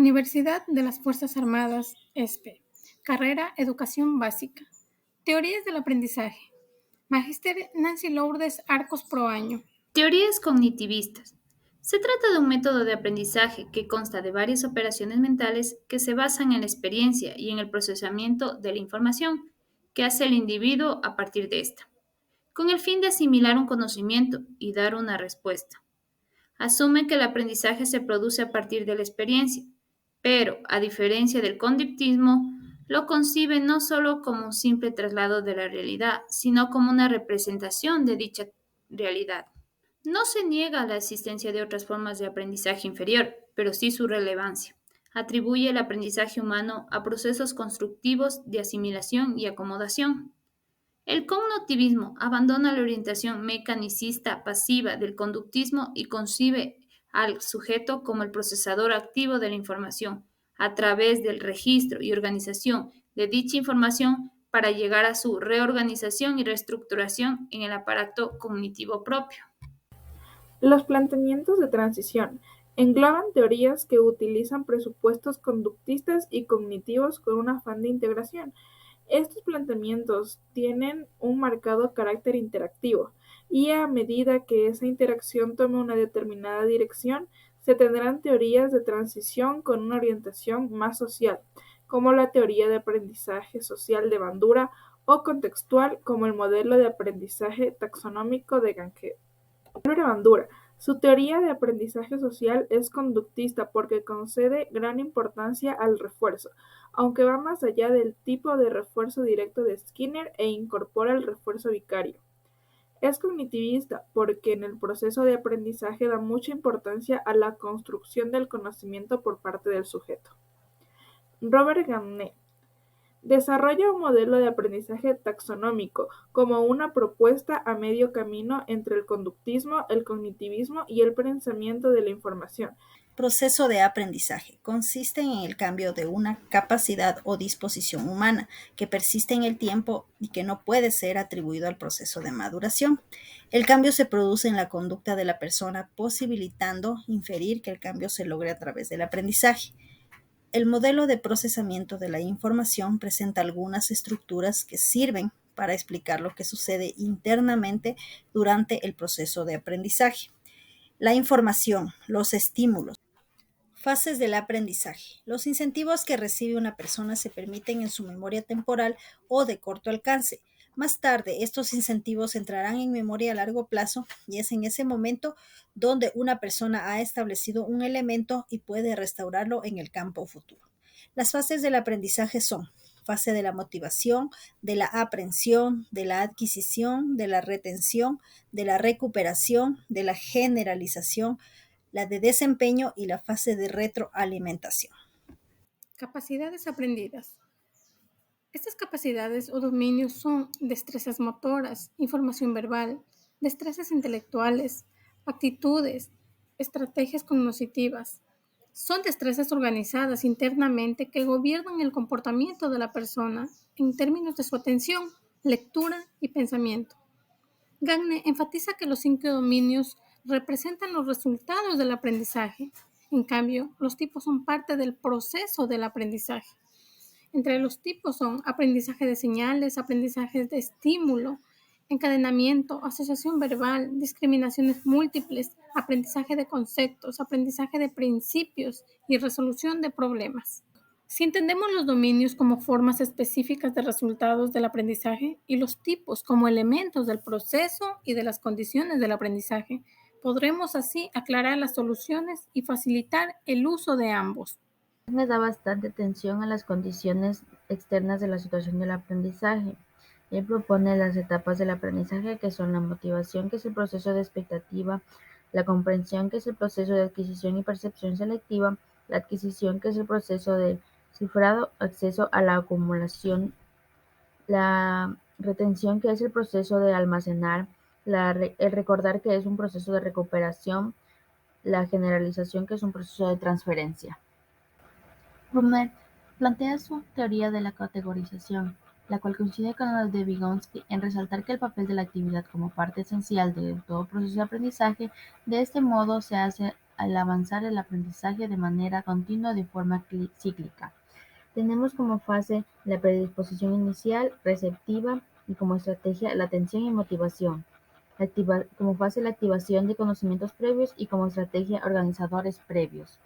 Universidad de las Fuerzas Armadas, ESPE. Carrera Educación Básica. Teorías del aprendizaje. Magíster Nancy Lourdes Arcos Proaño. Teorías cognitivistas. Se trata de un método de aprendizaje que consta de varias operaciones mentales que se basan en la experiencia y en el procesamiento de la información que hace el individuo a partir de esta, con el fin de asimilar un conocimiento y dar una respuesta. Asume que el aprendizaje se produce a partir de la experiencia, pero, a diferencia del conductismo, lo concibe no solo como un simple traslado de la realidad, sino como una representación de dicha realidad. No se niega la existencia de otras formas de aprendizaje inferior, pero sí su relevancia. Atribuye el aprendizaje humano a procesos constructivos de asimilación y acomodación. El cognitivismo abandona la orientación mecanicista pasiva del conductismo y concibe al sujeto como el procesador activo de la información, a través del registro y organización de dicha información para llegar a su reorganización y reestructuración en el aparato cognitivo propio. Los planteamientos de transición engloban teorías que utilizan presupuestos conductistas y cognitivos con un afán de integración. Estos planteamientos tienen un marcado carácter interactivo, y a medida que esa interacción tome una determinada dirección, se tendrán teorías de transición con una orientación más social, como la teoría de aprendizaje social de Bandura, o contextual, como el modelo de aprendizaje taxonómico de Ganget. Bandura. Su teoría de aprendizaje social es conductista porque concede gran importancia al refuerzo, aunque va más allá del tipo de refuerzo directo de Skinner e incorpora el refuerzo vicario. Es cognitivista porque en el proceso de aprendizaje da mucha importancia a la construcción del conocimiento por parte del sujeto. Robert Gagné desarrolla un modelo de aprendizaje taxonómico como una propuesta a medio camino entre el conductismo, el cognitivismo y el pensamiento de la información. Proceso de aprendizaje consiste en el cambio de una capacidad o disposición humana que persiste en el tiempo y que no puede ser atribuido al proceso de maduración. El cambio se produce en la conducta de la persona, posibilitando inferir que el cambio se logre a través del aprendizaje. El modelo de procesamiento de la información presenta algunas estructuras que sirven para explicar lo que sucede internamente durante el proceso de aprendizaje. La información, los estímulos. Fases del aprendizaje. Los incentivos que recibe una persona se permiten en su memoria temporal o de corto alcance. Más tarde, estos incentivos entrarán en memoria a largo plazo y es en ese momento donde una persona ha establecido un elemento y puede restaurarlo en el campo futuro. Las fases del aprendizaje son fase de la motivación, de la aprehensión, de la adquisición, de la retención, de la recuperación, de la generalización, la de desempeño y la fase de retroalimentación. Capacidades aprendidas. Estas capacidades o dominios son destrezas motoras, información verbal, destrezas intelectuales, actitudes, estrategias cognitivas. Son destrezas organizadas internamente que gobiernan el comportamiento de la persona en términos de su atención, lectura y pensamiento. Gagne enfatiza que los 5 dominios representan los resultados del aprendizaje. En cambio, los tipos son parte del proceso del aprendizaje. Entre los tipos son aprendizaje de señales, aprendizaje de estímulo, encadenamiento, asociación verbal, discriminaciones múltiples, aprendizaje de conceptos, aprendizaje de principios y resolución de problemas. Si entendemos los dominios como formas específicas de resultados del aprendizaje y los tipos como elementos del proceso y de las condiciones del aprendizaje, podremos así aclarar las soluciones y facilitar el uso de ambos. Le da bastante atención a las condiciones externas de la situación del aprendizaje. Él propone las etapas del aprendizaje, que son la motivación, que es el proceso de expectativa, la comprensión, que es el proceso de adquisición y percepción selectiva, la adquisición, que es el proceso de cifrado, acceso a la acumulación, la retención, que es el proceso de almacenar, el recordar, que es un proceso de recuperación, la generalización, que es un proceso de transferencia. Brunet plantea su teoría de la categorización, la cual coincide con la de Vygotsky en resaltar que el papel de la actividad como parte esencial de todo proceso de aprendizaje. De este modo se hace al avanzar el aprendizaje de manera continua de forma cíclica. Tenemos como fase la predisposición inicial, receptiva, y como estrategia la atención y motivación. Como fase la activación de conocimientos previos y como estrategia organizadores previos.